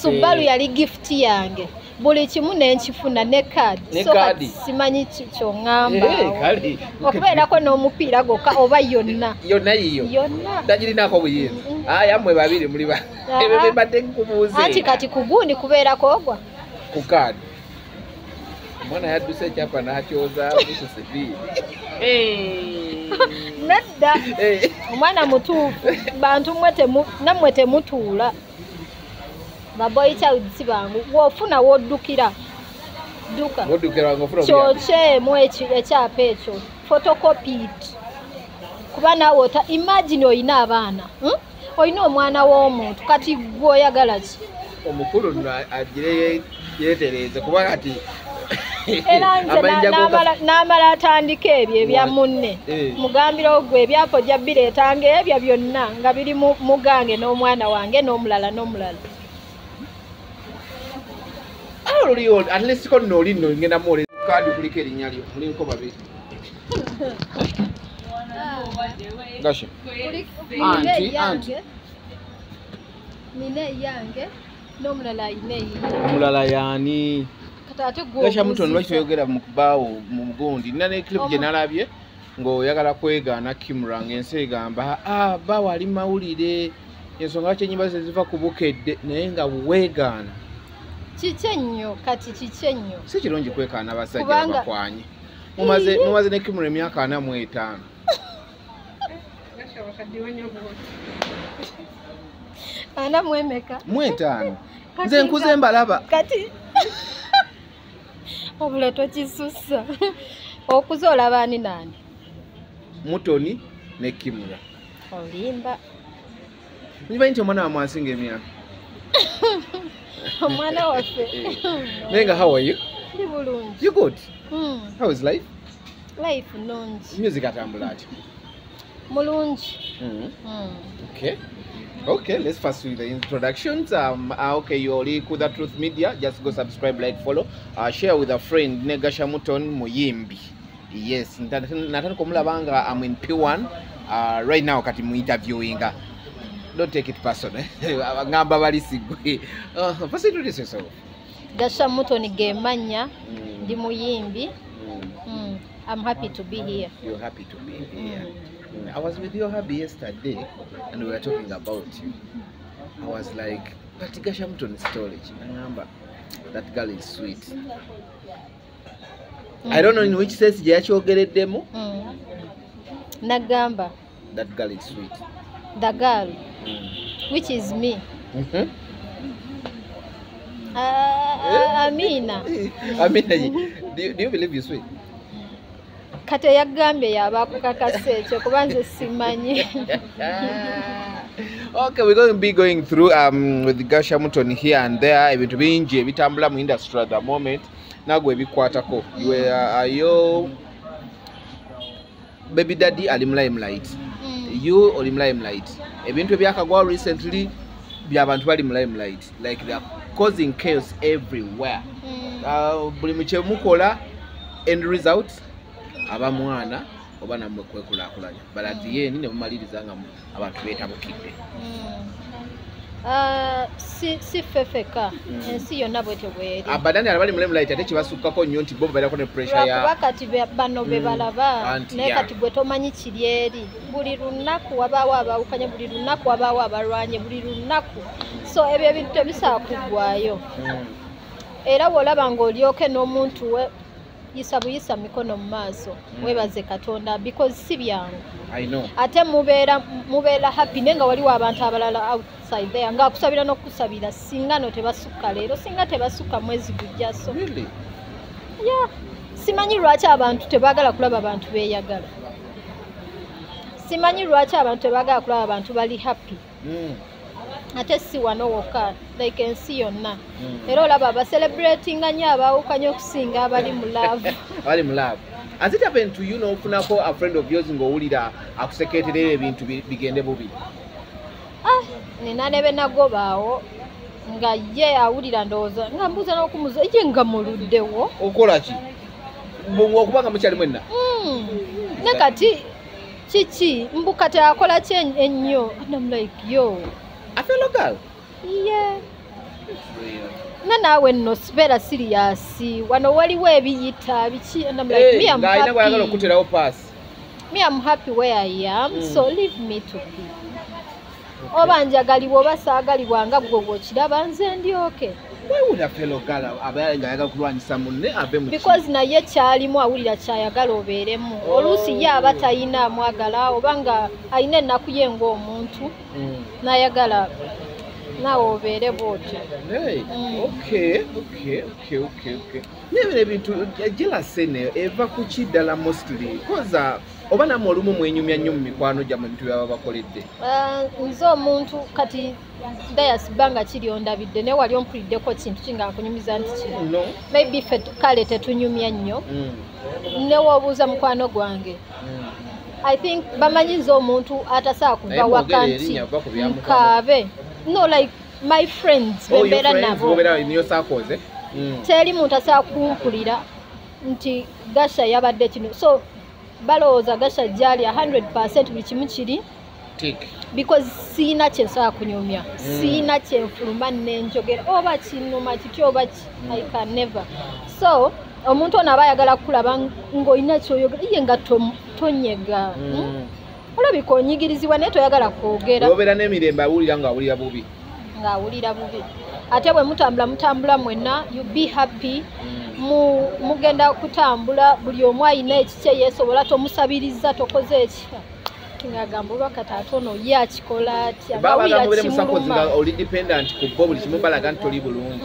Subaru yali gift yange. Buli kimu nenkifuna ne card. So simanyi kyo ngamba. Kale. Okubeerako n'omupiira gokka oba yonna. Yonna yiyo. Yonna. Tagirinako buyinza. Aya mmwe babiri muli ba. Ebyo badde nkubuuze. Anti kati kugundi kubeerako ogwa. Ku card. Mwana yadduse kyapa n'akyoza Mississippi. Nedda. Omwana mutuufu. Bantu nammwe temutuula. Baboyi chawuzi bangu wofuna woddukira duka woddukira ngofuna kyokyemu ekyapa ekyo photocopy kuba nawe imagine oyina abaana oyina omwana w'omuntu kati gwoyagala ki omukulu agire yetereze kuba kati n'amala atandika ebyo ebya munne mugambira ogwo ebyapo jja bireetanga ebyo byonna nga biri mugange n'omwana wange n'omulala at least ko noli no ngenda mole kadi kuliko erinnya lyo mulinko babiri Gasha anti nine yange n'omulala yani Gasha Mutoni lwaki toyogera mu kubaawo mu mugundi nina ne clip gye nalabye ng'oyagala kwegaana Kimura ng'ensi egamba baawo ali mawulire ensonga lwaki ennyimba ze ziva ku bukedde naye nga weegaana Chichenyo kati chichenyo. Si kirungi kwekaana abasajja bakwanye. Mumaze ne Kimura emyaka 45. Ana mwemeka. Mwetano. Nze nkuze mbalaba. Kati. Obule tokisusa. Okuze olaba ani nani? Mutoni ne Kimura. Olimba. Niba nti omwana wa mwansinga emyaka. Mwana waffe. Nenga, how are you? Ndi bulungi. You good? How is life? Life nungi. Music atambula ati. Mulungi. Okay, let's first do the introductions. Okay, you already Kuda Truth Media. Just go subscribe, like, follow, share with a friend. Gasha Mutoni Muyimbi. Yes, nataka kumulabanga I'm in P1 right now kati mu interviewing. Don't take it personal. Ngamba bali sigwe. First introduce yourself. Gasha Mutoni Gemanya, ndi Muyimbi. I'm happy to be here. You're happy to be here. I was with your hubby yesterday and we were talking about you. I was like, but Gasha Mutoni storage. Ngamba, that girl is sweet. I don't know in which sense you actually demo. Nagamba. That girl is sweet. The girl, which is me. Amina. Amina, do you believe you're sweet? Kate yagambe yabakukakase ekyo kuba nze simanyi. Okay, we're going to be going through with Gasha Mutoni here and there. Ebintu bingi ebitambula mu industry at the moment. Nagwe bikwatako. Yo baby daddy ali mu limelight. You oli mu limelight. Ebintu ebyakagwa recently byabantu bali mu limelight. Like they are causing chaos everywhere. Buli muche mukola end result abamwana oba namwe kwekulakulanya. But at the end ne mumaliriza nga abantu betabukidde. Si fefeka ensi yonna bwete bweri abadani abali mu limelight ate kibasukkako nnyo nti bo babeerako ne pressure ya bakati bano be balaba naye kati gwe tomanyi kiri eri buli lunaku wabaawo abawukanye buli lunaku wabaawo abalwanye buli lunaku so ebyo ebintu tebisaa kuggwayo era bw'olaba ng'olyoke n'omuntu we yisa buyisa mikono mu maaso webaze Katonda because si byangu. I know. Ate mubeera happy nenga waliwo abantu abalala outside there nga akusabira n'okusabira singa no tebasukka leero singa tebasukka mwezi gujja so. Really? Yeah. Simanyi lwaki abantu tebaagala kulaba abantu beeyagala. Simanyi lwaki abantu tebaagala kulaba abantu bali happy. Ate si wano wokka like ensi yonna. Era olaba abacelebratinga nnyo abaawukanye okusinga abali mu love. Abali mu love. Has it happened to you n'ofunako a friend of yours ng'owulira akusekeeterera ebintu bigende bubi? Nina ne benagobaawo nga ye awulira ndowooza nga mbuuza n'okumuza ye nga muluddewo. Okola ki? Okubanga mukyali mwenna? Ne kati kiki mbuka teakola ki ennyo and I'm like yo. A fellow girl? Yeah. Naawe nno sibera serious wano waliwo ebiyita biki and I'm like me I'm happy. Me I'm happy where I am so leave me to be. Oba njagalibwa oba saagalibwa nga gwe kiraba nze ndi okay. Why would a fellow girl abayagala kulwanyisa munne ave mu because naye kyalimu awulira kyayagala obeeremu oluusi ye aba talina amwagala oba nga alina ennaku ye ng'omuntu n'ayagala naawe obeere bw'otyo. Okay. Nebino ebintu jealousy eva ku ki ddala mostly because oba namwe olumu mwenyumya nnyo mu mikwano gyamwe bintu byaba bakoledde. Nze omuntu kati dayasiba nga kiri ondabidde naye wali ompuliddeko kintu kinga nkunyumiza nti kino maybe ffe kale tetunyumya nnyo newoobuuza mukwano gwange I think bamanyize omuntu atasaa kuva waka nti nkaabe no like my friends bembeera nabo teri muntu asaa kumpulira nti Gasha yabadde kino so balowooza Gasha gyali 100% buli kimu kiri because siina kyensobola kunyumya siina kyenfuluma nenjogera oba kinuma kiti oba I can never so omuntu ono aba ayagala kulaba ng'olina kyoyogera ye nga tonyega olabika onyigirizibwa naye toyagala kwogera obeera n'emirembe awulira ng'awulira bubi ate bwe mutambula mwenna you be happy mugenda kutambula buli omu ayina ekikye yeesobola tomusabiriza tokoze eki kingagamba olwaka taata ono ye akikola atya bawulira kimuluma oli dependent ku bo buli kimu balaga nti toli bulungi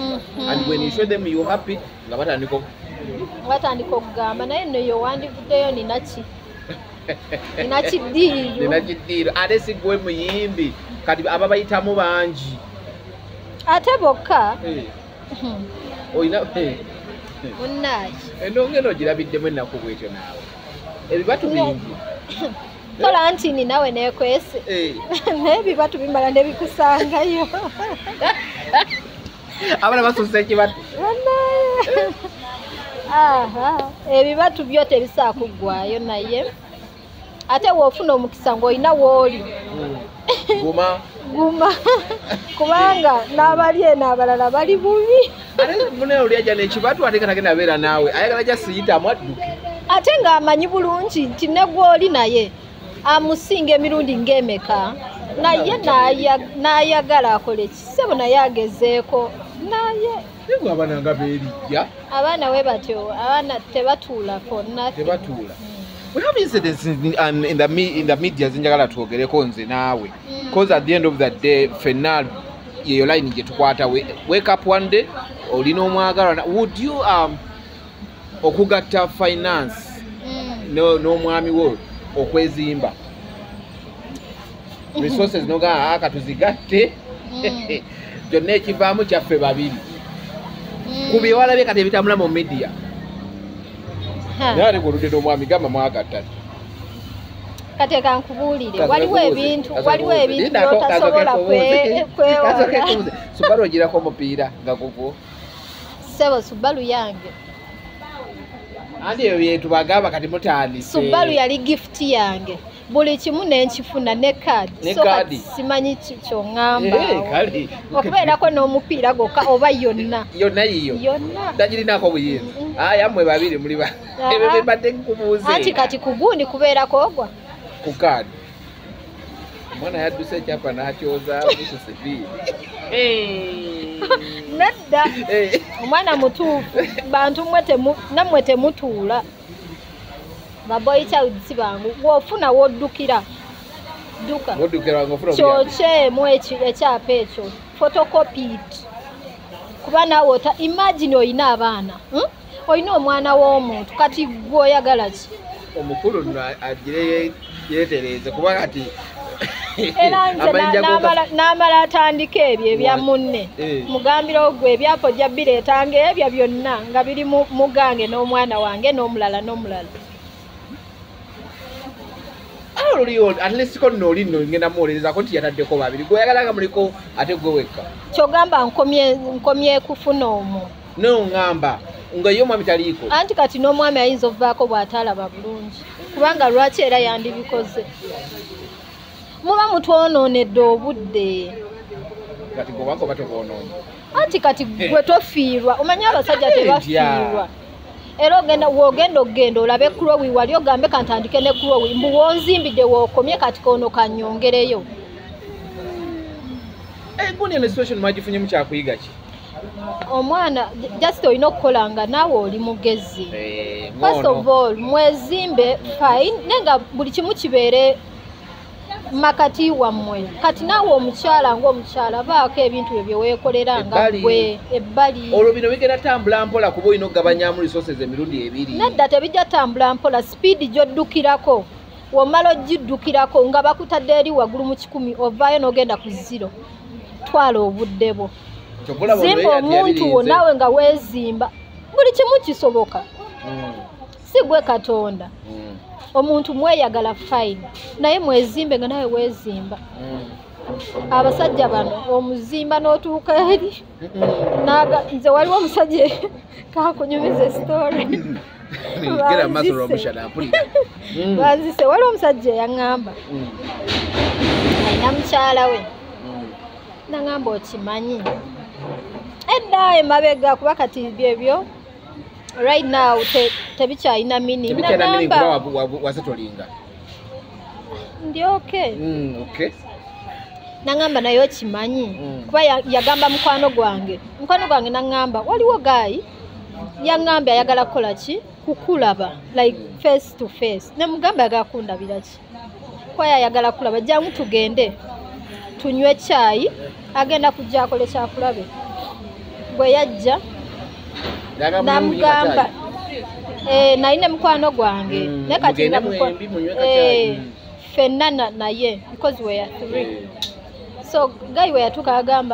and when you show them you happy nga batandika okugamba naye nno yowandivuddeyo ninaki ninakiddiiro ate sigwe muyimbi kati aba bayitamu bangi ate bokka olina munnaki endongeno ogirabiddemu ennaku bwetyo naawe ebibatu bingi kola nti ninawe nekwese naye ebibatu bimala nebikusangayo abana basusa ekibatu ebibatu byo tebisaa kuggwayo naye ate woofuna omukisa ng'olina wooli guma kubanga n'abali eno abalala bali bubi ate munene oli ajja n'ekibatu ate katagenda abeera naawe ayagala jasiyitamu adduke ate ng'amanyi bulungi nti ne gw'oli naye amusinga emirundi ng'emeka naye n'ayagala akole ekisebo naye agezeeko naye negwe abaana nga beerijja abaana we batyo abaana tebatuula fonna tebatuula we have incidents in the media zinjagala twogereko nze naawe because at the end of the day fenna yeyo line gye tukwata wake up one day olina omwagalwa would you okugatta finance n'omwami wo okwezimba resources noga akatuzigatte gyonna ekivaamu kyaffe babiri kubye walabye kati ebitambula mu media naye ate goludde n'omwami gamba mwagatta kati kankubuulire waliwo ebintu by'otasobola kwewola Subaru ogirako omupiira nga gugu sebo Subaru yange andi ebyo byetubagamba kati mutandise Subaru yali gift yange buli kimu nenkifuna ne kaadi so kati simanyi kyoŋŋamba okubeerako n'omupiira gokka oba yonna yiyo tagirinako buyinza yammwe babiri muli ebyo bibadde nkubuuze anti kati ku gundi kubeerako ogwa ku kaadi omwana yadduse ekyapa n'akyoza bususibiiri nedda omwana mutuufu bantu nammwe temutuula baboy child si bangu wofuna woddukira duka kyokyemu ekyapa ekyo photocopy it kuba naawe imagine olina abaana olina omwana w'omuntu kati gwe oyagala ki omukulu agire yeetereze kuba kati era nze n'amala atandika ebyo ebya munne mugambirawo gwe ebyapo jja bireetanga ebyo byonna nga biri mugange n'omwana wange n'omulala at least ko nno olino ngenda muwolerezako nti yataddeko babiri gweyagalaga muliko ate gwe wekka kyogamba nkomye kufuna omwo noŋŋamba nga ye omwami taliiko anti kati n'omwami ayinza okuvaako bw'atalaba bulungi kubanga lwaki era yandibikoze muba mutwonoonedde obudde kati gobanga oba toboonoonye anti kati gwe tofiirwa omanyi abasajja tebafiirwa era wogenda olabe Chloe wali ogambe kantandike ne Chloe mbu wonzimbidde wookomye kati kono kanyongereyo gundi ne situation mwagifunye mukyakuyiga ki omwana just olina okukolanga naawe oli mugezi first of all mwezimbe fine nenga buli kimu kibeere makati wammwe kati naawe omukyala ng'omukyala baako ebintu ebyo weekolera nga gwe ebbali olwo bino bigenda tambula mpola kuba olina okugabanyamu resources emirundi ebiri nedda tebijja tambula mpola speed gy'oddukirako womala ogiddukirako nga bakutadde eri waggulu mu 10 ovaayo n'ogenda ku 0 twala obudde bwo zimba omuntu wo naawe nga weezimba buli kimu kisoboka si gwe Katonda omuntu mweyagala fine naye mwezimbe nga nawe weezimba abasajja bano omuzimba n'otuuka eri nze waliwo omusajja kakunyumiza story banzise waliwo omusajja yaŋŋamba alina mukyala we naŋŋamba okimanyi edda emabega kuba kati byebyo right now tebikyalina mini nagamba wasetolinga ndi okay naŋŋamba naye okimanyi kuba yagamba mukwano gwange naŋŋamba waliwo gayi yaŋŋambye ayagala kukola ki kukulaba like face to face nemugamba ayagala kundabira ki kuba yayagala kulaba jangu tugende tunywe caayi agenda kujja akole kyakulabe bwe yajja namugamba nalina mukwano gwange naye kati ffenna naye because we are 3 so gayi we yatuuka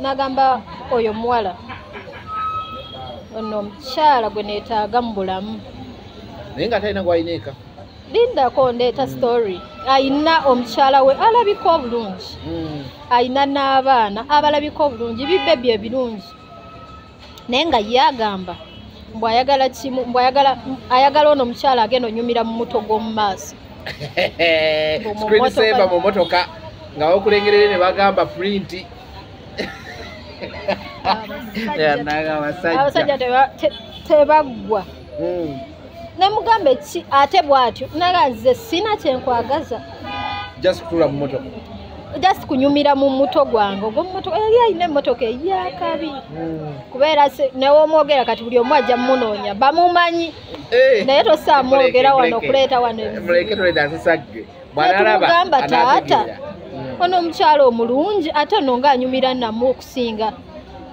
nagamba oyo muwala ono omukyala gwe neetaaga mu bulamu naye nga talina gwayineeka lindako ndeeta story ayina omukyala we alabika obulungi ayina n'abaana abalabika obulungi bibebyo ebirungi naye nga yagamba mbwayagala kimu ayagala ono omukyala agenda onyumira mu muto gw'omu maaso screen saver mu motoka nga bakulengerere ne bagamba print abasajja tebaggwa nemugambe ki ate bw'atyo naganze sina kyenkwagaza just kutula mu motoka just kunyumira mu muto gwange ogw'omumotoka yali alina emmotoka eyakabi kubeera newomwogera kati buli omu ajja munoonya bamumanyi naye tosaamwogera wano okuleeta wano ebizitugamba taata ono omukyala omulungi ate no ng'anyumira namu okusinga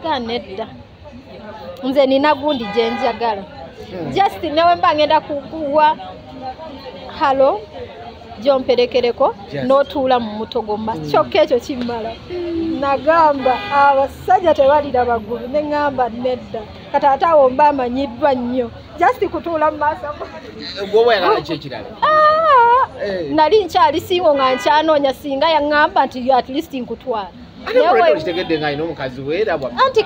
ganedda nze nina gundi gye njagala just newe mba ngenda kukuwa halo gyomperekereko n'otuula mu muto gomma kyokka ekyo kimmala nagamba abasajja tebalira bagulu ne ŋŋamba nedda kati ate awo mba amanyiddwa nnyo just kutuula mu maaso nali nkyalisingo nga nkyanoonya singa yaŋŋamba nti at least nkutwala anti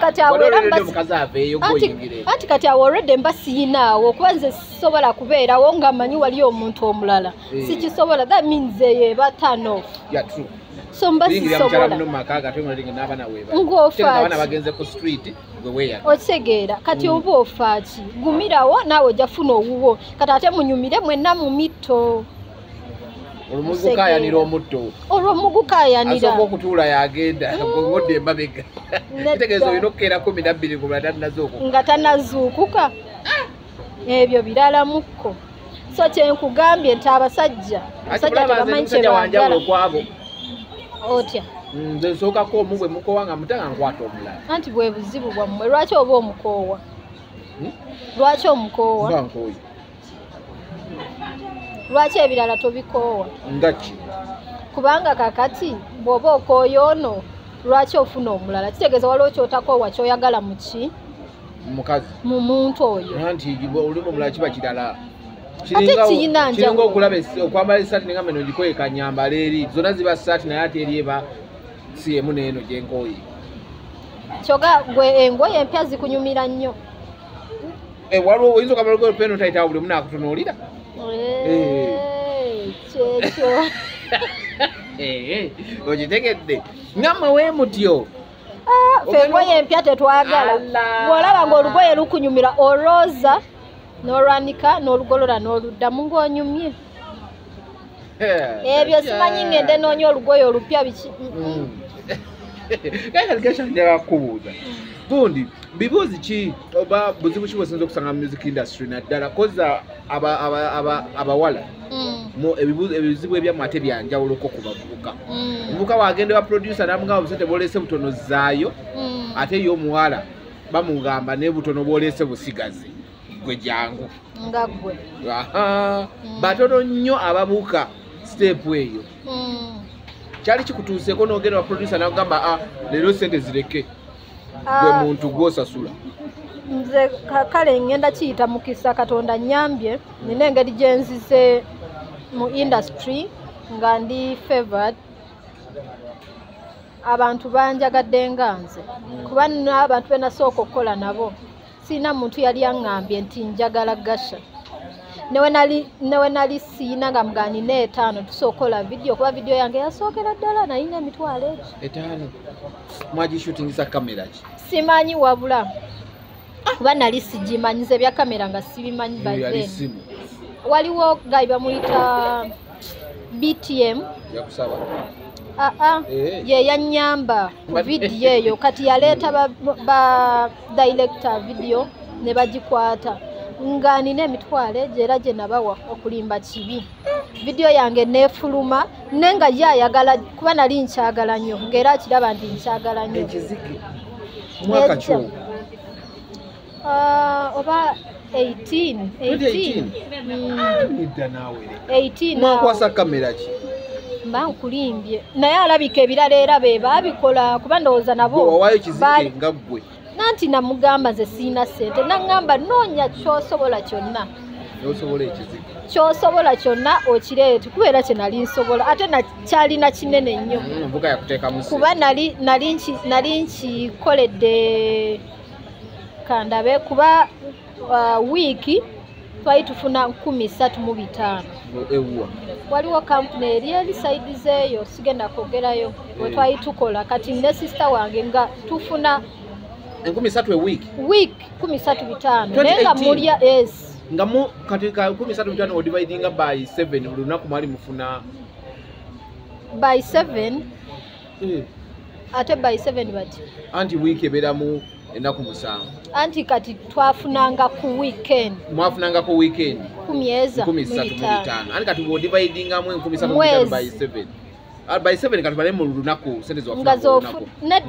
kati awo already mba siinaawo kuba nze sisobola kubeerawo nga manyi wali omuntu omulala sikisobola that means eyo eba tano so mba sisobola okitegeera kati oba ofaaki gumirawo naawe ojja funa owuwo kati ate munyumire mwenna mu mito olumugukayanira omutto olwomugukayanira asooka okutuula yagenda ngodde emabega kitegeeza olina okukeera 12 ngula tanazuukuka nga tanazuukuka ebyo biralamuko so kyenkugambye nti abasajja tebamanyi kyebaagala kwabo otya nze nsookako omu bwe mukoowa nga mutanga nkwata omulala anti bwe buzibu bwammwe lwaki oba omukoowa lwaki omukoowa lwaki ebirala tobikoowa ngaki kubanga kakati bw'oba okooya ono lwaki ofuna omulala kitegeeza waliwo kyotakoowa kyoyagala muki mukazi mu muntu oyo anti oli omulala kiba kirala ate kiyina kiringa okulaba okwambala esaati nengamba eno gikweka nyambala eri zonna ziba saati naye ate eri eba si emu neeno gyenkooye kyoga gwe engoye empya zikunyumira nnyo waliwo oyinza okwambala olugoye olupya notayitawo buli omu naakutunuulira kyekyo okitegedde ngamma wee mutyo Fengoye empya tetwagala. Bw'olaba ng'olugoye lukunyumira oroza n'olwanika n'olugolola n'oluddamu ng'onyumye. Ebyo simanyi ngende noonya olugoye olupya biki. Kale njagala kubuuza. Gundi bibuuzi ki oba buzibu ki bw'osinza okusanga mu music industry naddala koza abawala ebizibu ebyamu ate byanjawuloko ku bavubuka. Omuvubuka wagenda wa producer n'amugamba busente bw'oleese butono zaayo ate ye omuwala bamugamba ne butono bw'oleese busigaze gwe jangu nga ggwe. Batono nnyo ababuuka step eyo. Kyali kikutuuseeko n'ogenda wa producer n'agamba leero sente zireke gwe muntu gw'osasula. Nze kale ngenda kiyita mukisa Katonda nnyambye nina engeri gye nzize mu industry nga ndi favored. Abantu banjagadde nga nze kuba n'abantu be nasooka okukola nabo siina muntu yali aŋŋambye nti njagala Gasha. Newe nali siina nga mugani n'etaano tusookola video kuba video yange yasookera ddala nalina emitwalo etaano. Mwagishutingisa kamera ki? Simanyi wabula kuba nali sigimanyize bya kamera nga sibimanyi by then. Waliwo gayi bamuyita BTM yakusaba. Ye yannyamba ku video eyo kati yaleeta ba director video ne bagikwata nga nina emitwalo era gye nabawa okulimba kibi. Video yange neefuluma nenga yayagala kuba nali nkyagala nnyo ng'era akiraba nti nkyagala nnyo. Ekiziki mwaka ki? Oba 18. Nidda naawe. 18 mwakwasa kamera ki? Mba nkulimbye naye alabika ebirala era be baabikola kuba ndowooza nabo wawaayo kiziki nga ggwe. Nanti namugamba nze siina ssente naŋŋamba noonya ky'osobola kyonna. N'osobola ekiziki Ky'osobola kyonna okireete kubeera kye nali nsobola ate kyalina kinene nnyo. Mvuga yakuteekamu kuba nali nkikoledde kandabe kuba wiiki twali tufuna 13,500. Ewuwa waliwo kampuni eri saidi zeeyo sigenda kwogerayo we twali tukola kati ne sister wange nga tufuna 13 week 13,500 naye nga mulya nga mu kati ka 13,500 odividinga by 7 olunaku mwali mufuna by 7 ate by 7 bati anti week ebeeramu ennaku 7 anti kati twafunanga ku weekend. Mwafunanga ku weekend 13,500 anti kati odividinga mu 13,500 by 7 by 7 kati bale mu lunaku sente zwafunanga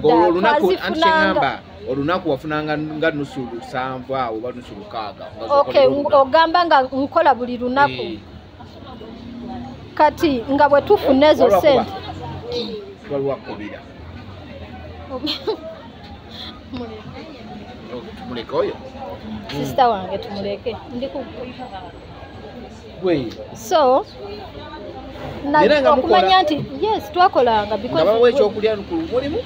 olunaku anti ngamba olunaku wafunanga nga nusu 7 awo oba nusu 6. Okay, ogamba nga nkola buli lunaku kati nga bwe tufuna ezo sente walwakubira tumuleke oyo sister wange tumuleke so okumanya nti yes twakolanga ekyokulya mulimu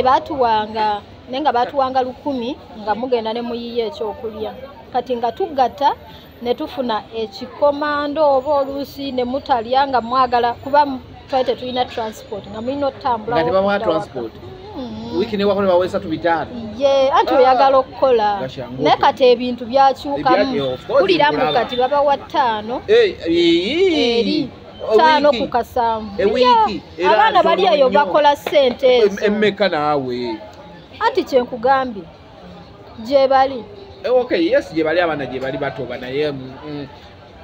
baatuwanga naye nga baatuwanga 1000 nga mugenda ne muyiye ekyokulya kati nga tugatta ne tufuna ekikomando oba oluusi ne mutalya nga mwagala kuba twali tetulina transport nga mulina otambula wiki ne wakole bawesa 500 anti oyagala okukola naye kati ebintu byakyukamu kuliramu kati babawa 5 eri 5 ku 7 abaana bali eyo bakola ssente ezo emmeka naawe anti kyenkugambye gye bali yes gye bali abaana gye bali batoba naye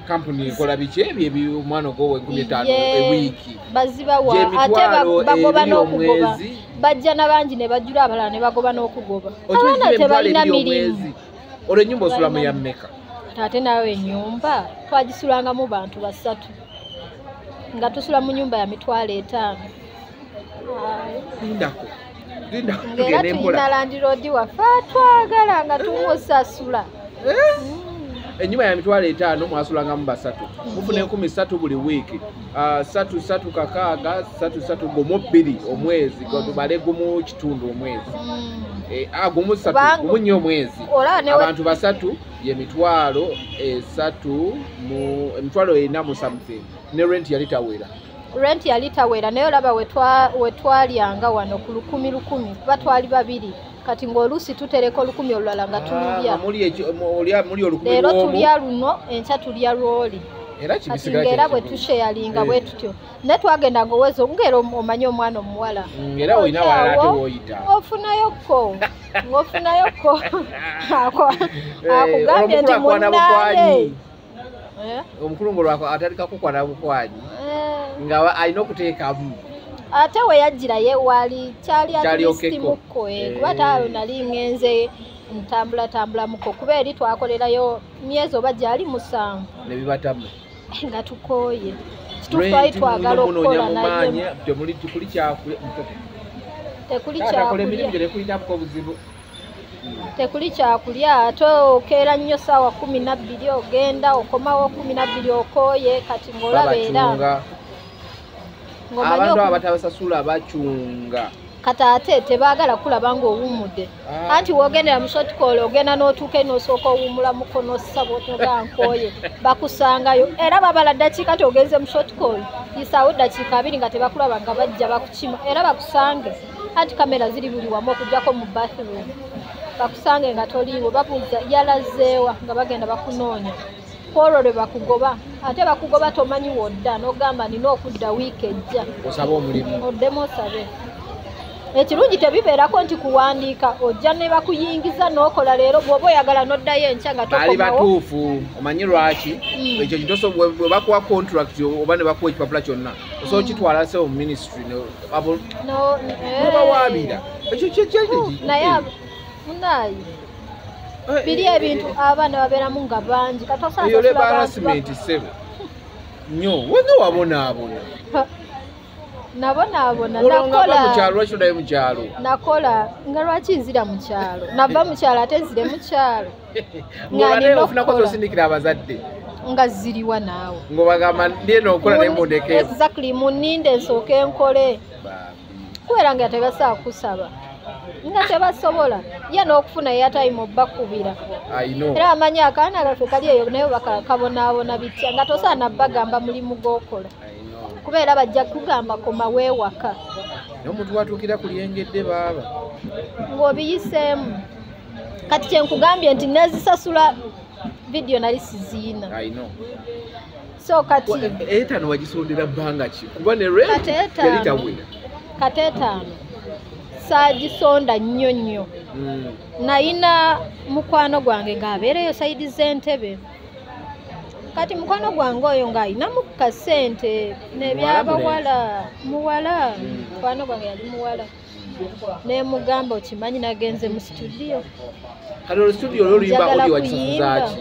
kampuni ekola biki ebyo omwana ogowe 15 ewiiki bazibawa ate bagoba n'okugoba bajja n'abangi ne bajjula abalala ne bagoba n'okugoba abaana tebalina mirimu. Olwo ennyumba osulamu ya mmeka? Ate nawe ennyumba twagisulangamu bantu 3 nga tusula mu nyumba ya 5,000. Ndako ngera tulina landiroodi waffe twagala nga tumusasula. Enyuma ya 5,000 mwasulanga mu 3 mufune 13 buli wiiki 3 kakaaga 3 gomo 2 omwezi godubale gumu kitundu omwezi gumu 3 gumu nnyo omwezi abantu 3 ye 3 mu 4 mu something ne rent yali tawera rent yali tawera naye olaba wetwalyanga wano ku 1,000 kuba twali babiri kati ng'oluusi tutereka 1,000 olulala nga tulya leero tulya luno enkya tulya lwoli kati ng'era bwe tusheyalinga bwe tutyo naye twagenda ng'oweza ng'era omanye omwana omuwala era olina walala ate w'oyita ofunayokko ng'ofunayokko akugambye nti munnaye omukulu ng'olwako atandika kukwana bukwanyi nga alina okuteekamu ate we yajjira ye wali kyali atimukko kuba taayo nali ngenze ntambula muko kuba eri twakolerayo myezi oba gyali 7 nebibatamu nga tukooye kitufaayi twagala okukola naye tekuli kyakulya ate okeera nnyo ssaawa 12 ogenda okomawo 12 okooye kati ng'olaba era abantu abatabasasula bacunga kati ate tebaagala kulaba ng'owummudde anti w'ogendera mu short call ogenda n'otuuka n'osooka owummula mukono ossabo toga nkooye bakusangayo era babala ddakiika togenze mu short call yisaawo ddakiika 2 nga tebakulaba nga bajja bakukima era bakusange anti kamera ziri buli wamu okugjako mu bathroom bakusange nga toliiwo babuuza yalazeewa nga bagenda bakunoonya olwo lwe bakugoba ate bakugoba tomanyi wodda n'ogamba nina okudda wiiki ejja osaba omulimu oddemu osabe ekirungi tebibeerako nti kuwandiika ojja ne bakuyingiza n'okola leero bw'oba oyagala n'oddayo enkya nga tokomawo bali batuufu omanyi lwaki ekyo kitoso bwe bakuwa contract oba ne bakuwa ekipapula kyonna osobola okitwala se mu ministry nobawaabira ekyo kyekyeeki naye munayi biri ebintu abaana babeeramu nga bangi eyo leba harassment sebo nnyo wenge wabonaabona nabonaabona nakola nga lwaki nzira mu kyalo nava mu kyalo ate nzire mu kyalo osindikira abazadde nga ziriwa naawe ng'obagamba ndiye n'okola naye mundeke exactly muninde nsooke enkole kubeera nga tebasaa kusaba nga tebasobola ye n'okufuna airtime obbakubira era amanyi akaana gaffe kali eyo naye bakakabonaabona bitya nga tosaana bagamba mulimu gw'okola kuba era bajja kugamba koma weewaka n'omuntu watuukira ku lyengedde baaba ng'obiyiseemu kati kyenkugambye nti nezisasula vidiyo nali siziina so kati etaano wagisondera bbanga ki kuba ne rent yali tawera kati etaano saagisonda nnyo nnyo nayina mukwano gwange ng'abeereyo sayidi z'entebe kati mukwano gwange oyo ng'ayinamu kasente nebyabawala muwala mukwano gwange yali muwala nemugamba okimanyi nagenze mu studio kati olwo studio olwo oluyimba audio wagisasuzaaki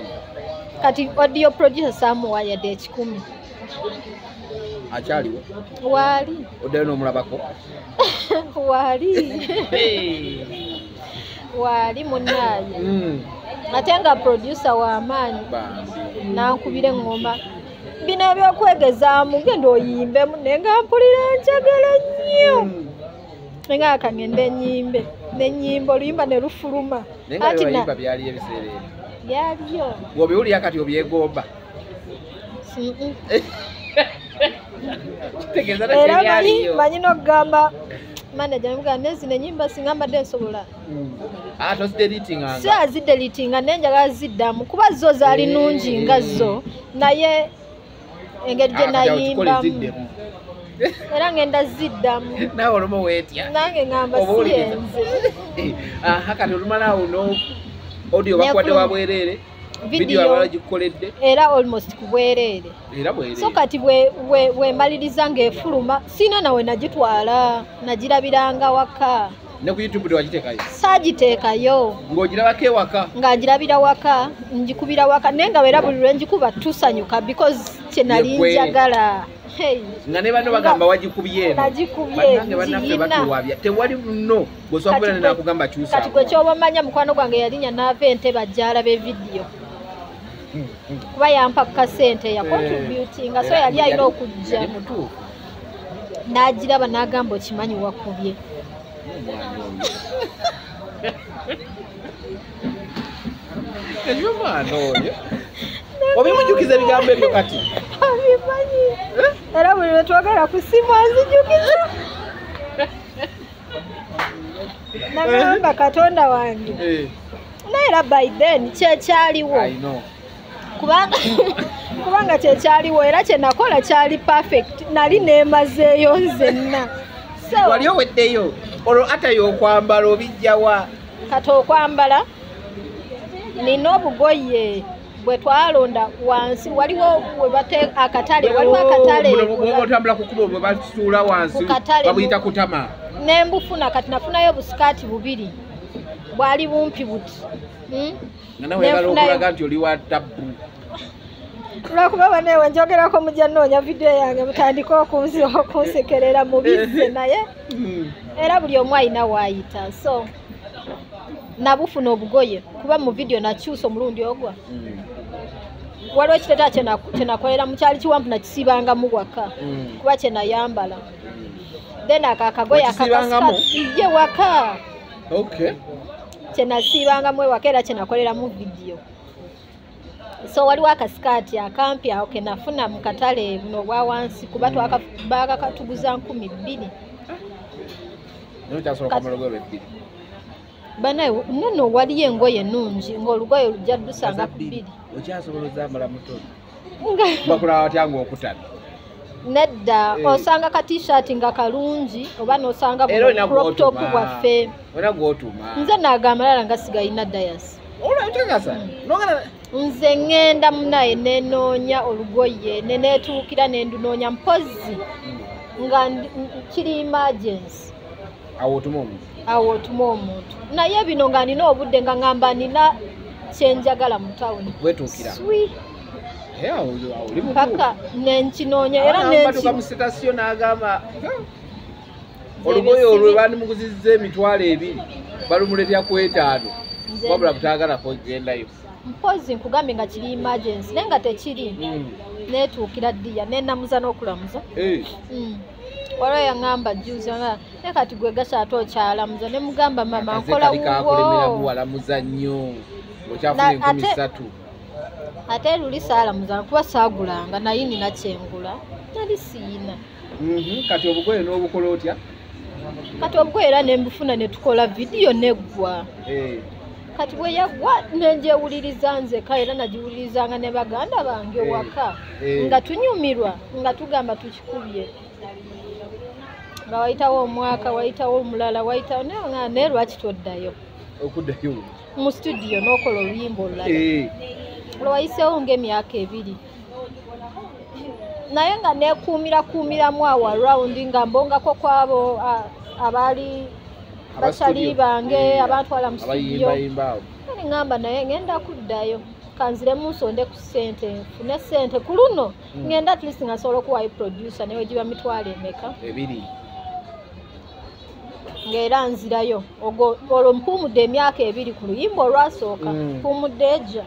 kati audio producer samuwayadde 10 akyaliwo waali oddayo n'omulabako waali munaaye ate nga producer w'amaanyi nankubira eŋŋoma bino ebyokwegezaamu genda oyimbemu naye nga mpulira njagala nnyo naye nga akangenda nenyimba oluyimba ne lufuluma byaliyo ebiseera ebyo byaliyo ng'obiwulira kati obyegomba era manyi n'okugamba manager nemugamba nezino ennyimba singa mbadde nsobola azidelitinga naye njagala ziddamu kuba zo zaali nnungi nga zo naye engeri gye nayimbamu era ngenda ziddamu nawe olumu weetya nange ngamba siyenze kati olumalaawo no audio bakuwadde wa bwereere video abala gikoledde era almost kubwereere so kati bwe mbaliriza ng'efuluma sina nawe nagitwala nagirabiranga waka ne ku YouTube tewagiteekayo saagiteekayo ng'ogirabako ewaka nga ngirabira waka njikubira waka naye nga era buli lwe njikuba tusanyuka because kye nali njagala nga ne bano bagamba wagikubye eno nagikubye bannaffe batuwabya tewali muno bw'osobola kubeera nenakugamba kyusa kati gwe kyoba omanya mukwano gwange yalinya naava entebe ajja alaba evidiyo kuba yampa kasente ya contributinga so yali alina okujja n'agiraba n'agamba okimanyi wakubye ekyo mwana oyo obimujjukiza ebigambo ebyo kati abimanyi era buli lwe twogera ku ssimu anzijukiza nagamba Katonda wange naye era by then kyekyaliwo kubanga kyekyaliwo era kyenakola kyali perfect nali neemazeeyo nzenna wali oweddeyo olwo atayo okwambala obijjawa kati okwambala nina obugoye bwe twalonda wansi waliwo akatale waliwo akatale otambula kukuba bwe basuula wansi babuyita kutama nembufuna kati nafunayo obusikaati bubiri bwali bumpi buti nawe okulaga nti oli wa tabbu lwakuba banewe njogerako mujja noonya vidiyo yange mutandika okunsekerera mubizze naye era buli omu alina waayita so nabufuna obugoye kuba mu vidiyo nakyusa omulundi ogwa waliwo ekiteeta kyenakolera mukyali kiwampu nakisiibangamu waka kuba kyenayambala then akagoye akakasiye waka kyenasiibangamu ewaka era kyenakoleramu vidiyo so waliwo akasikaati akampi awo kenafuna mu katale buno obwa wansi kuba bakakatuguza 2,000 banaye nono waliyo engoye ennungi ng'olugoye lujja dusanga 2 okyasobola ozambala mutono bakulaba batyanga okutana nedda osanga ka t-shirt nga kalungi oba n'osanga crop top bwaffe era gwotuma nze naagambalala nga sigayina dayasi nze ngenda munaye nenoonya olugoye neneetuukira nendunoonya mpozi nga kiri emergency awo otuma omuntu naye bino nga nina obudde nga ngamba nina kyenjagala mu tawuni paka nenkinoonya era nenkimusitasiyo n'agamba olugoye olwo bandimuguzizza emitwalo 2 balumuletya ku 5 wabula butagala kugendayo mpozi nkugambye nga kiri emergency naye nga tekiri neetuukira ddiya nenamuza n'okulamuza waliwo yaŋŋamba juzi naye kati gwe gasha ate okyalamuza ne mugamba mama nkola wuwo walamuza nnyo okyafuna 3,000 ate luli saalamuza kuba saagulanga naye nina kyengula nali siina kati obugoye n'obukola otya kati obugoye era nembufuna netukola vidiyo neggwa kati bwe yaggwa nenjewuliriza nzeka era nagiwulirizanga ne baganda bange waka nga tunyumirwa nga tugamba tukikubye nga wayitawo omwaka wayitawo omulala wayitawo naye lwaki toddayo okuddayo mu studio n'okola oluyimba olulala lwayiseewo ng'emyaka 2 naye nga neekuumiramu awo arawundi nga mbongako kwabo abaali bakyali bange abantwala mu studio ngamba naye ngenda kuddayo kanziremu nsonde ku ssente nfune ssente ku luno ngenda at least nga nsobola okuwayo producer newe giba mitwalo emeka 2 ng'era nzirayo olwo mpuumudde emyaka 2 ku luyimba olwasooka mpuumudde eja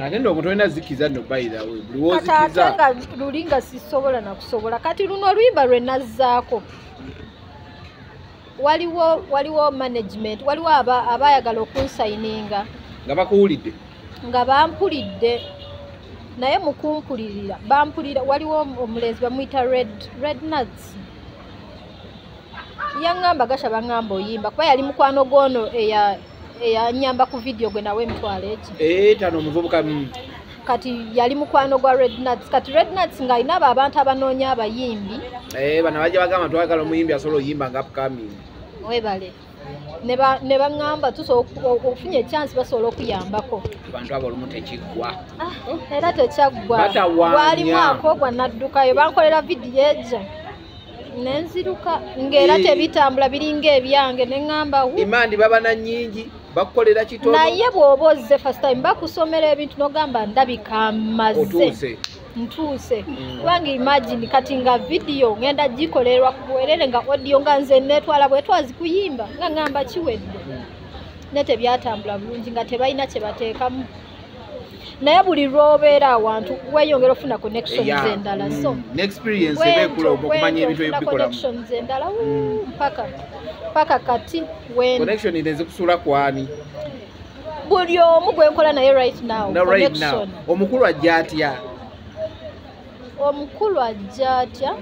ate ndo omuntu olina zikiza nno by the way buli wozikiza kati ate nga luli nga sisobola nakusobola kati luno oluyimba lwe nazzaako waliwo management waliwo abayagala okunsayininga nga bakuwulidde nga bampulidde naye mukumpulirira bampulira waliwo omulenzi bamuyita red nuts yaŋŋamba gasha baŋŋamba oyimba kuba yali mukwano gwono eyanyamba ku vidiyo gwe nawe emitwalo egi tano omuvubuka kati yali mukwano gwa red nuts kati red nuts nga alina abo abantu abanoonya abayimbi bano bajja bagamba twagala omuyimbi asobola oyimba nga upcoming webale ne baŋŋamba ofunye echansi basobola okuyambako abantu abo olumu tekiggwa era tekyaggwa gwalimu akogwa naddukayo bankolera vidiyo eja nenziruka ng'era tebitambula biringa ebyange neŋŋamba imandi baba na nnyingi bakukolera kitono naye bw'oba ozze first time bakusomera ebintu n'ogamba ndabika mmaze ntuuse kubanga imagine kati nga vidiyo ngenda gikolerwa ku bwerere nga audio nga nze netwala bwetwazi kuyimba nga ŋŋamba kiwedde ne tebyatambula bulungi nga tebalina kye bateekamu naye buli lw'obeera awantu weeyongera ofuna connections endala so experience ebekula okumanya ebintu ebikolamu connections endala paka kati connection nezikusuula kwani buli omu gwenkola naye right now connection omukulu ajja atya omukulu ajja atya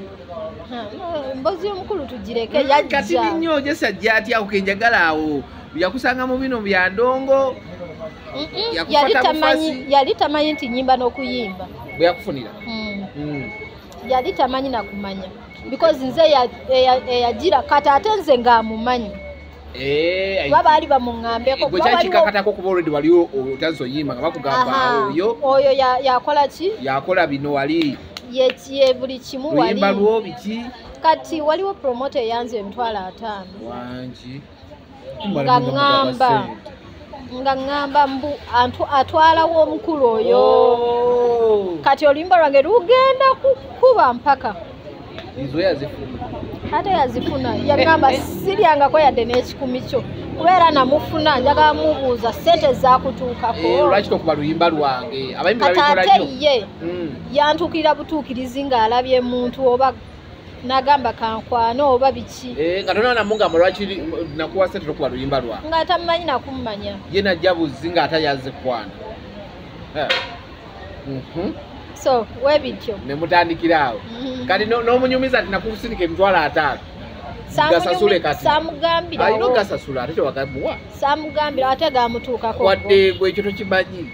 mbozi omukulu tugireke yajja kati nnyo jesa ajja atya okenjagala awo yakusanga mu bino bya ndongo yali tamanyi nti nyimba n'okuyimba bwe yakufunira yali tamanyi nakumanya because nze yagira kati ate nze ng'amumanyi kuba baali bamuŋŋambeko gwe kyakikakatako kuba olwedde waliwo otazoyimba nga bakugamba oyo yakola ki yakola bino wali ye buli kimu wali luyimba lwo biki kati waliwo promoter eyanze emitwalo 5 wangi nga ŋŋamba mbu atwalawo omukulu oyo kati oluyimba lwange lugenda kukuba mpaka izo yazifuna ate yazifuna yaŋŋamba siryangako yadde n'ekikumi kyo kubeera namufuna njagala mubuuza ssente zakutuukako lwaki tokuba luyimba lwange abayimbi kati ate ye yantuukirira butuukirizi ng'alabye muntu oba nagamba kankwana oba biki nga tona namugamba lwaki nakuwa ssente tokuba luyimba lwange nga tamumanyi nakumumanya ye najja buzzi ng'atayaze kwana so webityo nemutandikiraawo kati n'omunyumiza ati nakusindika emitwalo 5 gasasule kati samugambira alina gasasula ate tewagamuwa samugambira ate gamutuukako wadde gwekyo tokimanyi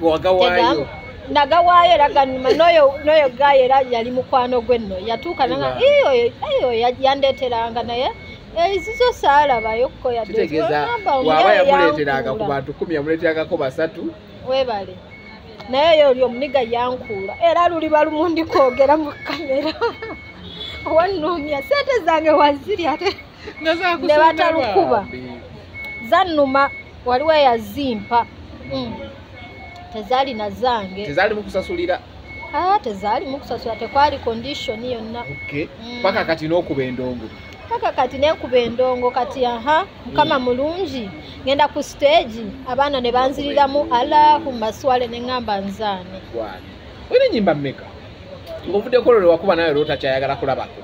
wagawaayo nagawaayo era ganuma n'oyo gayo era yali mukwano gwe nno yatuuka nanga eyo yandeeteranga naye ezizo saalabayo kko kitegeeza waba yamuleeteranga ku bantu 10 yamuleeterangako 3 webale naye oyo omuniga yankuula era luliba lumundi kwogera mu kamera wannoomya sente zange waziri ate ne batalukuba zannuma waliwo eyazimpa tezaali na zange tezaali mukusasulira tezaali mukusasula tekwali condition yonna paka kati n'okuba endongo paka kati nekuba endongo kati mukama mulungi ngenda ku stage abaana ne banziriramu Allahumma swale ne ngamba nzaane olina ennyimba mmeka ng'ovuddeko lwe wakuba nawe lwotakyayagala kulabako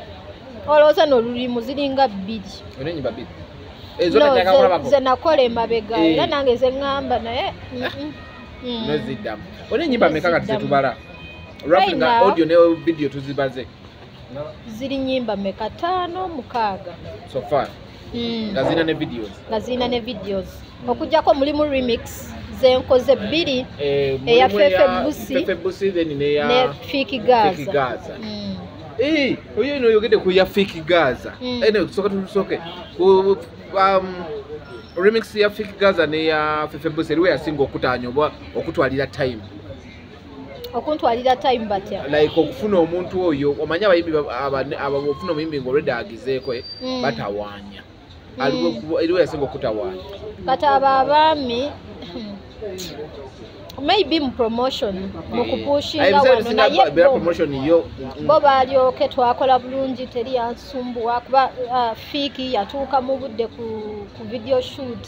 olowooza n'olulimu ziringa 2 olina ennyimba 2 ezo takyayagala kulabako ze nakola emabega era nange ze ngamba naye neziddamu olina ennyimba mmeka kati zetubala roughly nga audio ne video tuzibaze ziri nyimba meka 5 6 so far nga zirina ne videos okujjako mulimu remix zenkoze 2 eya Fefe Busi ne Fiki Gaza oyo ino oyogedde ku ya Fiki Gaza tusooke remix ya Fiki Gaza ne ya Fefe Busi eriwe yasinga okutaanya oba okutwalira time okuntwalira time batya like okufuna omuntu oyo omanyi abayimbi abafuna omuyimbi ng'olwedde agizeeko batawaanya eriwe yasinga okutawaanya kati abo abaami maybe mu promotion mu kupushinga wano naye bo balyoke twakola bulungi teri yansumbuwa kuba Fiki yatuuka mu budde ku video shoot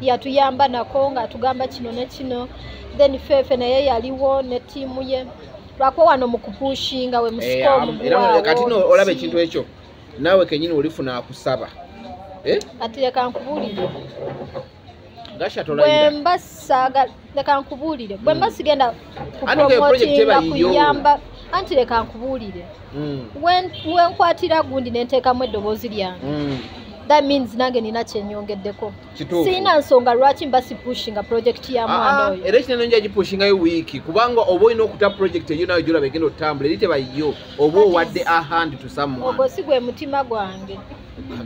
yatuyamba nako nga tugamba kino ne kino then Fefe naye yaliwo ne tiimu ye lwako wano mu kupushinga we musiko omugwawo kati no olaba ekintu ekyo naawe kenyini olifuna akusaba kati leka nkubuulire bwemba saga leka nkubuulire bwemba sigenda kupromotinga kuyamba anti leka nkubuulire wenkwatira gundi nenteekamu eddoboozi lyange that means nange nina kyenyongeddeko siina nsonga lwaki mba sipushinga project ya mwana oyo era ekinene nja gipushingayo wiiki kubanga oba olina okuta project eyo nawe gyolaba egenda otambula eri tebayo oba owadde a hand to someone ogwo si gwe mutima gwange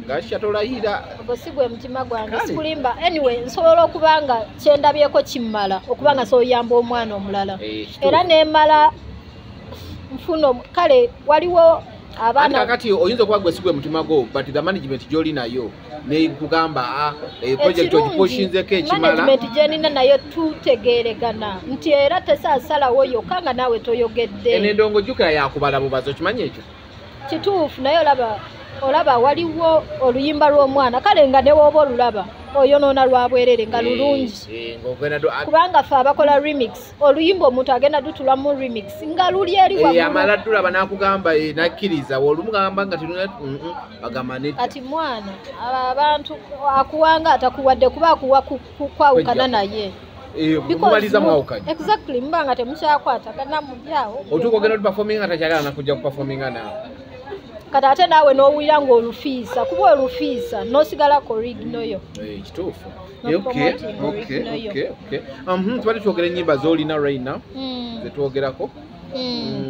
gasha tolayira ogwo si gwe mutima gwange sikulimba anyway nsobola okuba nga kyendabyeko kimmala okuba nga soyamba omwana omulala era nemala nfuno kale waliwo abaana kakati oyinza okuba gwe si gwe mutima gwo but the management gy'oli nayo nekugamba project ogipushinzeko ekimala management gyenina nayo tutegeregana nti era tesaasalawo yokka nga naawe toyogedde eno endongo jjukira yakubala bubazi okimanyi ekyo kituufu naye olaba waliwo oluyimba lw'omwana kale nga newooba olulaba oyonoona lwabwerere nga lulungi kubanga ffe abakola remix oluyimba omuntu agenda dutula mu remix nga luli eri amala tulaba n'akugamba nakkiriza olumugamba nga agamba kati mwana abantu akuwanga atakuwadde kuba akuwa kwawukana naye mumaliza mwawukanye exactly mbanga temukyakwata kana mubyawo otuuka ogenda performing atakyagala nakujja kuperforminga naawe kati ate naawe n'owulira ng'olufiisa kuba olufiisa n'osigalako originoyo kituufu tubadde twogera ennyimba z'olina right now zetwogerako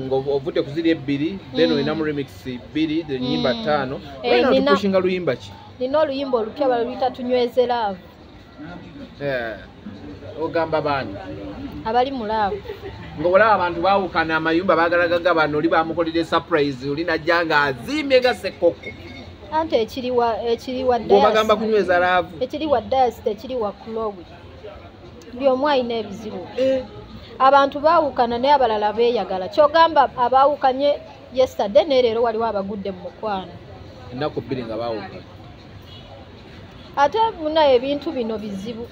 ng'ovudde ku ziri 2 then olinamu remix 2 the nyimba 5 olina otupushinga luyimba ki nina oluyimba olupya baluyita tunyweze laavu ogamba baani abali mu laavu ng'olaba abantu baawukana amayumba bagalagaga bano oli bamukolere surprise oli najja ng'azimbye nga Ssekoko anti ekiri wa bagamba kunyweza laavu ekiri wa dayasi tekiri wa kulowe buli omu alina ebizibu abantu baawukana naye abalala beeyagala kyogamba abaawukanye yesterday naye leero waliwo abagudde mu mukwano ennaku 2 nga baawukana ate munayo ebintu bino bizibu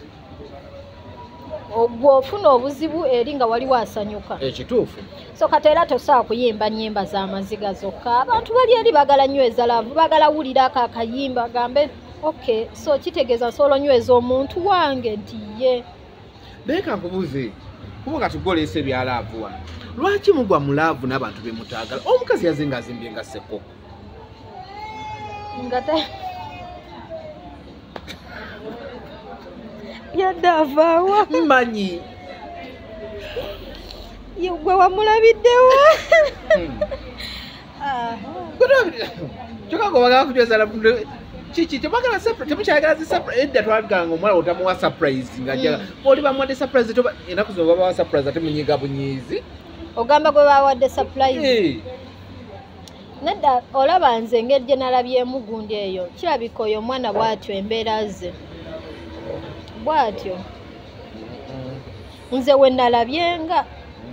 ogwofuna obuzibu eri nga waliwo asanyuka ekituufu so kati era tosobola kuyimba nnyimba z'amaziga zokka abantu bali eri bagala nyweza laavu bagala wulira ako akayimba gambe okay so kitegeeza nsobola onyweza omuntu wange nti ye beeka nkubuuze kuba kati gw'oleese ebya laavu wano lwaki mugwa mu laavu n'abantu be mutaagala omukazi yaze ng'azimbye nga Ssekoko yadavaawa mmanyi gwe wamulabiddewo kyokka gwe bagala kunyweza kiki temukyagala edda twalaganga omuwala otamuwa surprise nga oli bamuwadde surprise enaku zino babawa surprise ate munyiga bunyiizi ogamba gwe bawadde surprise nedda olaba nze engeri gye nalabyemu gundi eyo kirabika oyo omwana bw'atyo embeera ze bw'atyo nze we nalabyenga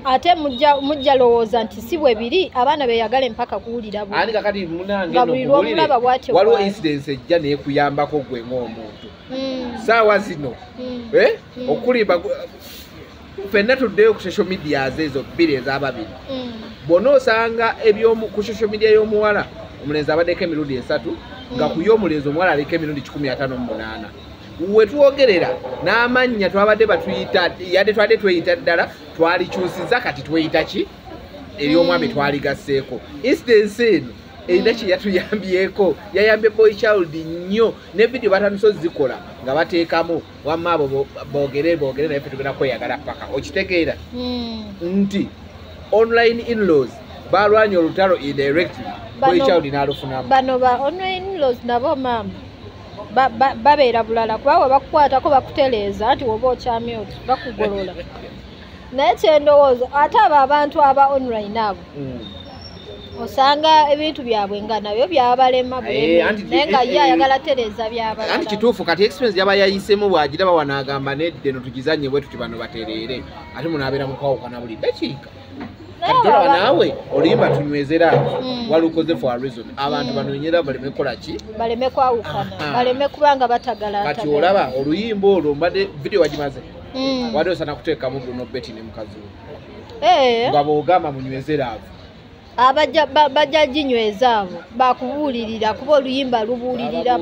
ate mujja lowooza nti si bwe biri abaana beeyagala empaka kuwulira ani kakati munange waliwo incidence ejja neekuyambako gwe ng'omuntu saawa zino okulimba ffenna tuddeyo ku social media ezo 2 ez'ababiri bonna osanga ku social media y'omuwala omulenzi abaddeko emirundi 3 nga ku y'omulenzi omuwala aliko emirundi 158 wetwogerera n'amannya twabadde batuyita yadde twabadde tweyita ddala twalikyusiza kati tweyita ki eri omwami twaligasseeko incidence eno erina kye yatuyambyeko yayambye boy child nnyo ne vidiyo batandise ozikola nga bateekamu wamma abo boogere naye ffe tugenda kweyagala paka okitegeera nti online in-laws balwanya olutalo indirectly boy child n'alufunamu bano ba online in-laws nabo maama babeera bulala kuba bakukwatako bakutereeza nti woba okyamyoti bakugolola naye kyendowooza ate abo abantu aba online abo osanga ebintu byabwe nga nabyo byabalema naye nga ye ayagala tereeza byabalala anti kituufu kati experience yaba yayisemu bw'agiraba wanaagamba nedde no tugizanye bwe tuti bano batereere ate munaabeera mukwawukana buli dakiika kati tolaba naawe oluyimba tunywezera walukoze for a reason abantu banonyera baleme kukola ki baleme kwawukana baleme kubanga batagala kati olaba oluyimba olwo mbadde vidiyo wagimaze wadde osana kuteekamu Bruno Betty ne mukazi we nga boogamba munywezera abo bajja ginyweza abo bakubuulirira kuba oluyimba lubuulirira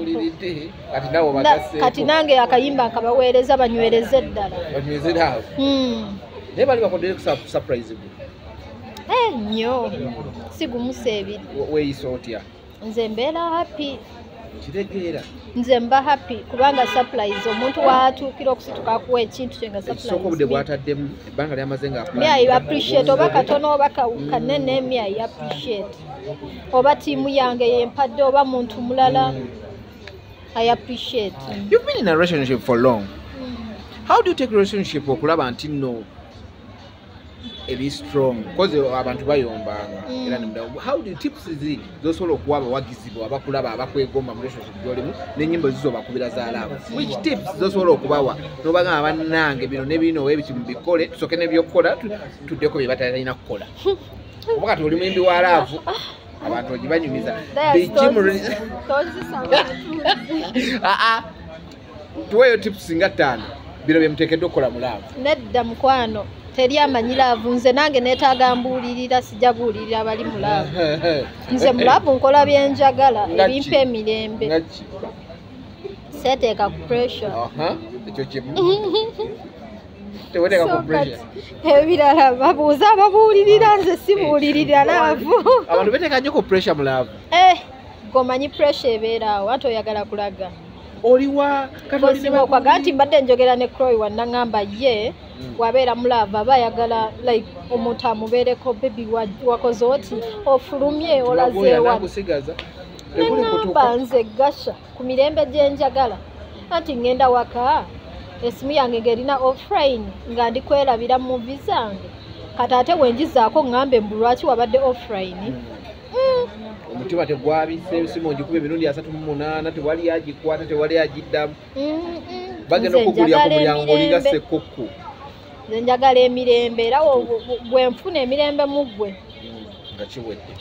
kati nange akayimba nkabaweereza banywereze eddala banywezera abo naye bali bakodere ku surprise gwe nnyo sigumusa ebiri weeyisa otya nze mbeera happy kitegeera nze mba happy kubanga surprise omuntu watuukira okusituka akuwa ekintu kye nga surprise obudde bwataddemu ebbanga lyamaze nga I appreciate oba katono oba kanene I appreciate oba tiimu yange yempadde oba muntu mulala I appreciate. You've been in a relationship for long. How do you take relationship okulaba nti no eri strong because abantu bayombanga era nimda how do you tips zosobola okuwa abawagizibwa abakulaba abakwegomba mu relationship gyolimu n'ennyimbo zizo bakubira za love which tips zosobola okubawa nobagamba bannange bino ne bino webiti mubikole tusoke nebyokukola tuddeko bye batalina kukola obakati oli muyimbi wa love abantu ogibanyumiza tuweyo tips nga 5 bino bye muteekeddwa okukola mu love nedda mukwano teri amanyi laavu nze nange neetaaga mbuulirira sijja buulirira abali mu laavu nze mu laavu nkola byenjagala ebimpa emirembe seeteeka ku pressure ekyo kimu teweteka ku pressure ebirala babuuza ababuulirira nze sibuulirira laavu abantu beteka nnyo ku pressure mu laavu gomanyi pressure ebeeraawo ate oyagala kulaga oliwa okwaga nti mbadde njogera ne Chloe wannaŋŋamba ye wabeera mulaava aba ayagala like omuntu amubeereko bebi wakoze oti ofulumye olazeewa neŋŋamba nze gasha ku mirembe gye njagala anti ŋŋenda waka esimu yange ng'erina offline nga ndi kwerabira mu muvi zange kati ate wenjizaako ŋŋambe mbu lwaki wabadde offline omutima tegwabise esimu ngikuba emirundi 38 tewali agikwata tewali agiddamu bagenda okugulya ku mulyango ng'olinga ssekkokko nze njagala emirembe era bwe nfuna emirembe mu ggwe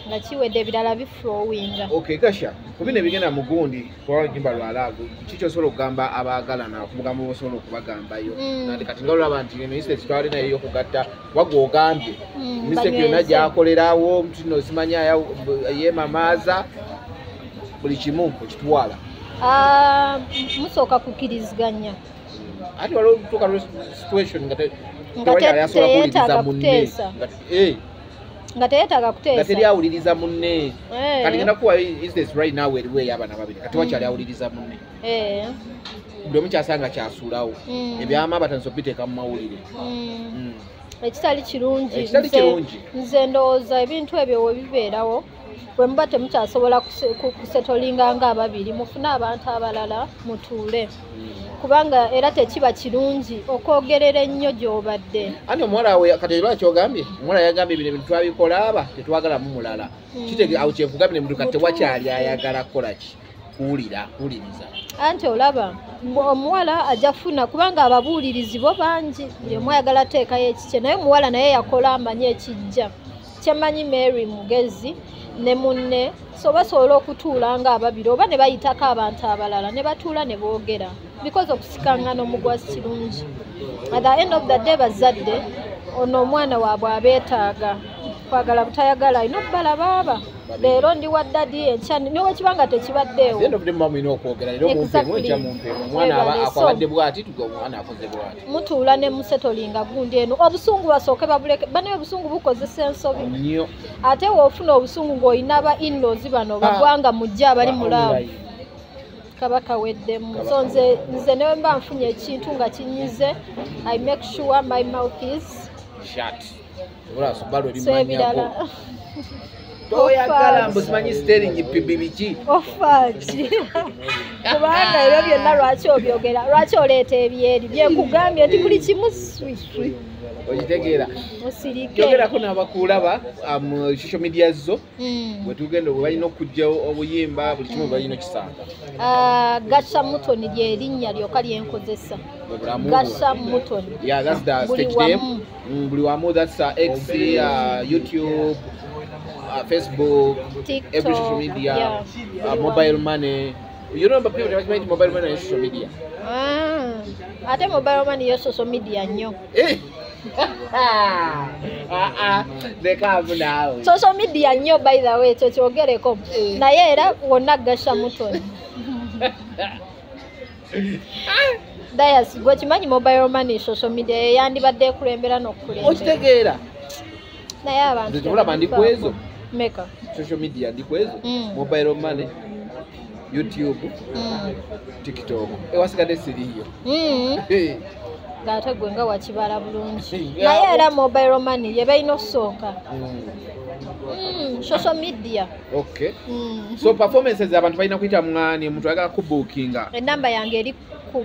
nga kiwedde ebirala biflowinga gasha ku bino ebigenda mu gundi kwawajimba lwalaago kiki osobola okugamba abaagalana okumugambo bosobola okubagambayo nti kati nga olaba nti eno instead twali naye yokugatta wagwe ogambye mistake yonna gyakolerawo mutino simanya yemamaaza buli kimu okitwala musooka kukiriziganya ati waliwo olutuuka lwe situation nga teyeetaaga kuteesa nga teyeetaaga kuteesa nga teri awuliriza munne kati ngenda kuwa instance right now eriwo ey'abaana babiri kati wakyali awuliriza munne buli omu kyasanga kyasuulawo ebyama batandisa okubiteeka mu mawulire ekitali kirungi nze ndowooza ebintu ebyo we bibeerawo bwe muba temukyasobola kusetolinga nga ababiri mufune abantu abalala mutuule kubanga era tekiba kirungi okwogerera ennyo gy'obadde anti omuwala we kati lwaki ogambye omuwala yagambye bino ebintu twabikola aba tetwagalamu mulala awo kyevuga bino ebintu kati tewakyali ayagala kukolaki kuwuliriza anti olaba omuwala ajja kufuna kubanga ababuulirizi bo bangi buli omu ayagala teekayo ekikye naye omuwala naye yakola amanyi ekijja kyemanyi Mary mugezi ne munne so basobola okutuula nga ababiri oba ne bayitako abantu abalala ne batuula ne boogera because okusikangana omugwasi kirungi at the end of the day bazadde ono omwana waabwe abeetaaga kwagala butayagala alina obbala baaba leero ndi wa ddadi enkya niwe kibanga tekibaddeewo mutuula ne musetolinga gundi eno obusungu basooke babuleke banaye obusungu bukozesa ensobi ate woofuna obusungu ng'olina ba in-laws bano bagwanga mujja abali mulaavu kabaka weddemu so nze newe mba nfunye ekintu nga kinyize I make sure my mouth is shut ebirala toyagala mbusimanyi steering pibi biki ofaki kubanga ebyo byonna lwaki obyogera lwaki oleeta ebyeri byekugambye nti buli kimu swiswi okitegeera kyogerako n'abakulaba mu social media zo bwetugenda balina okujja obuyimba buli kimu balina okisanga Gasha Mutoni lyerinnya lyokka lyenkozesa Gasha Mutoni that's the stage name buli wamu that's X YouTube Facebook TikTok, every social media mobile money you know people that make mobile money on social media ate mobile money yo social media nnyo they come now social media nnyo by the way kyogereko naye era wonna Gasha Mutoni Dayas gwe kimanyi mobile money social media yandibadde ekulembera n'okukulembera okitegeera naye abantu tebulaba ndi kwezo meka social media ndi kwezo mobile money YouTube TikTok ewasigadde siriyo ng'ate gwe nga wakibala bulungi naye era mobile money ye balina okusooka social media okay so performances abantu balina kuyita mwani omuntu ayagala kubookinga enamba yange eri ku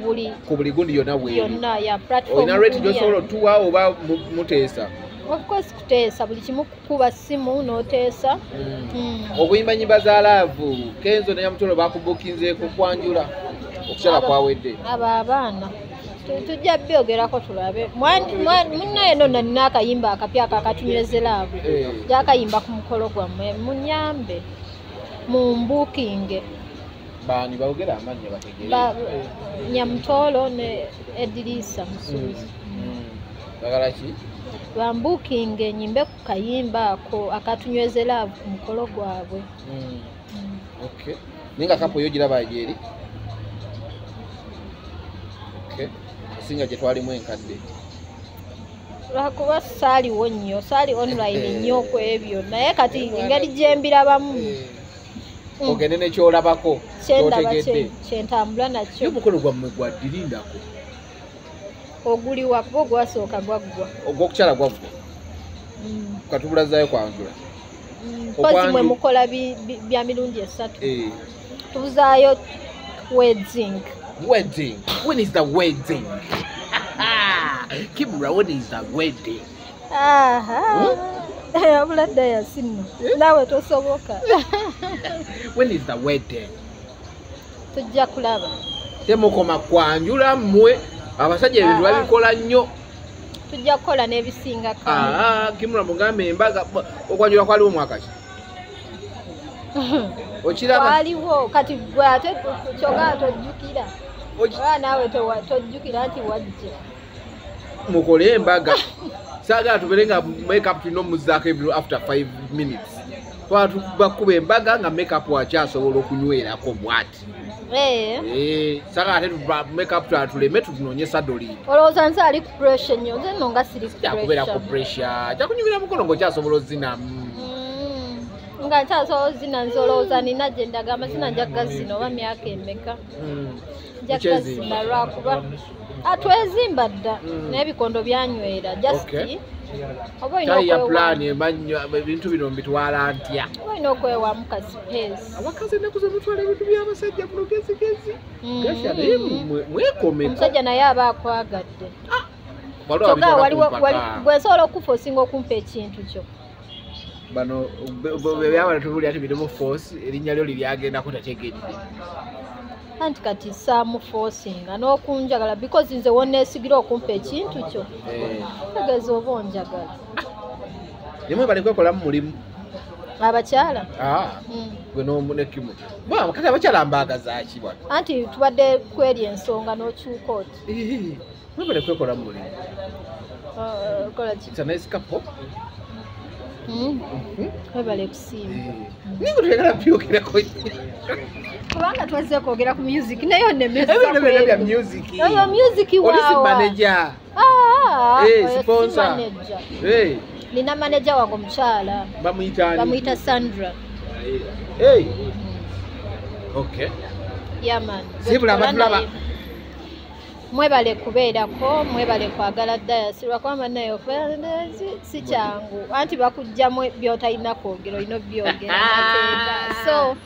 buli gundi yonna ya platform olina rate gy'osobola otuwa oba muteesa of course kuteesa buli kimu kukuba simu n'oteesa okuyimba nyimba za laavu Kenzo ne Yamutolo bakubukinzeeko kwanjula okukyala kwawedde abo abaana tujja byogerako tulabe munnaye nonna nina akayimba akapya akatunyweze laavu gyakayimba ku mukolo gwammwe munyambe mumbukinge bani baogera amannya bategeere Nyamutolo ne Edirisa Musuuzi bagalaki bambukinge nyimbe ku kayimba ako akatunyweze laavu ku mukolo gwabwe okay ninga kapo yo giraba ejeri okay singa gye twalimu enkadde lwakuba saaliwo nnyo saali online nnyo ku ebyo naye kati engeri gyembirabamu ogende nekyolabako kyotegedde kyentambula nakyo omukono gwammwe gwaddirindako oguliwa kuba ogwasooka gwaggwa ogwokukyala gwaggwa katubulazaayo kwanjula mpozi mwe mukola bya mirundi 3 tubuzaayo wedding when is the wedding Kimra, when is the wedding? Abula daya sino nawe tosoboka when is the wedding? Tujja kulaba temukoma kwanjula mmwe abasajja ebintu babikola nnyo tujja kukola n'ebisinga Kimra mugambe embaga okwanjula kwaliwo mwaka ki okiraba kwaliwo kati gwe ate kyoga tojjukira naawe tojjukira nti wajja mukole embaga saagala tubere nga makeup tulina omuzaako ebiro after 5 minutes twatubakuba embaga nga makeup wakyasobola okunywerako bwati saagala ate makeup twatuleme tutunoonyesa doli olowooza nze ali ku pressure nnyo nze nno nga siri kyakubeera ku pressure kyakunyumira mukono ng'okyasobola ozina nga nkyasobola ozina nze olowooza nina gye ndaga amazina njagazina oba myaka emeka njagazina lwakuba atwezimba dda n'ebikondo byanywera justi ya plan ebintu bino mbitwala ntya olina okwewamu ka space abakazi ennaku zomutwala ebintu by'abasajja kuno gezigezi gasha naye mwekomeka omusajja naye aba akwagadde kyokka waliwo gwe nsobola okufa osinga okumpa ekintu kyo bano byabala tubuli ati birimu force erinnya lyo liryagendako tategeedde anti kati saamu forcinga n'okunjagala because nze wonneesigira okumpa ekintu kyo tegeeza oba onjagala nimwe bali kwekolamu mulimu abakyala gwe n'omunekimu kati abakyala mbaagazaaki bwana anti tubadde kweri ensonga n'okyuka oti mwe bali kwekolamu mulimu kola ki it's a nice couple webale kusiima ningo tuyagala byogerako kubanga twazze kwogera ku music naye onemesabya music oyo music wawa manager sponsor nina manager wange omukyala bamuyita Sandra okay yaman sibula abatulaba mwebale kubeerako mwebale kwagala dayasi lwakwamba naye si kyangu anti bakugjamu byotalina kwogera olina byogera so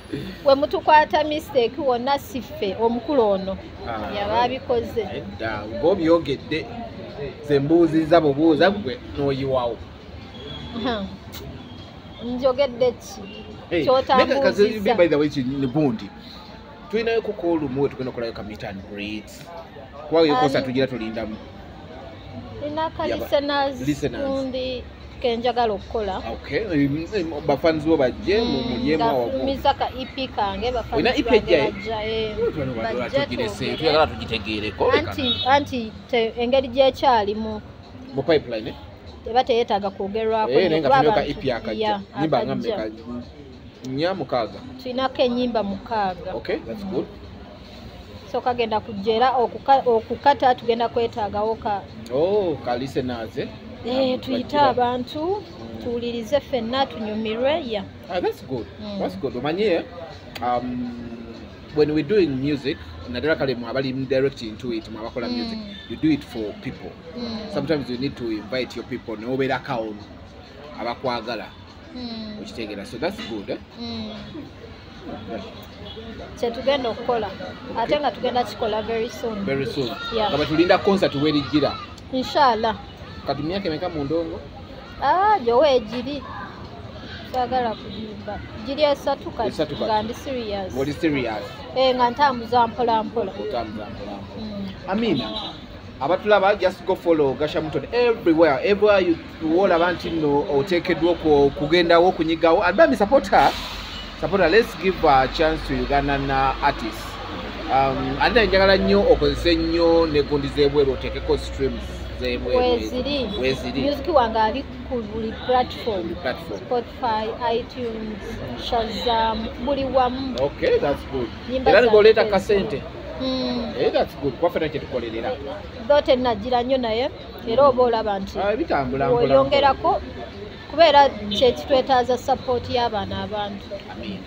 we mutukwata mistake wonna siffe omukulu ono yaba abikoze ng'obyogedde ze mbuuziza bubuuza gwe n'oyiwawo njogedde ki kyotambuuziza bundi tulinayo kuko olumu we tugenda okolayo ka meet and greet kuba yokosa tugira tulindamu listeners kenjagala okukola bafans bo bajje mu mulyemu miza ka EP kange bafans tuyagala tugitegeereko anti engeri gyekyalimu mu pipeline teba teyeetaaga kwogerwako naye nga tulina ka EP akajja nyimba nga mmeka 6 tulinako ennyimba 6 okay that's good so kagenda kujera okukata tugenda kwetaagawo ka listeners tuyite abantu tuwulirize ffenna tunyumirwe that's good that's good omanye when we're doing music nadala kale mwabali direct into it mwabakola music you do it for people sometimes you need to invite your people n'obeera kawono abakwagala okitegeera so that's good kyetugenda okukola ate nga tugenda kikola very soon nga batulinda concert werijjira inshallah kati myaka emeka mu ndongo gyowe egiri saagala kugimba giri 3 kati nga ndi serious nga ntambuza mpola mpola Amina abatulaba just go follow Gasha Mutton everywhere you olaba nti nno oteekeddwa okugendawo okunyigawo album support her let's give a chance to Ugandan artists ate njagala nnyo okozesa nnyo negundi z'ebweru oteekeko streams weziri music wange ali ku buli platform Spotify, iTunes, Shazam, buli wamu okay that's good era ng'oleeta kasente That's good. Kwaffe nakyo tukolerera. Dho tennagira nnyo naye era oba olaba nti bitambula oyongerako kubeera kyekitwetaaza support y'abaana abantu. Amin.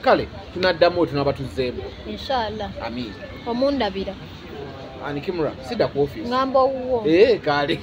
Kale tunaddamu tunaba tuzzeemu. Inshallah. Amin. Omundabira. Ani Kimura sida ku office. Ngamba owuwo. Kale.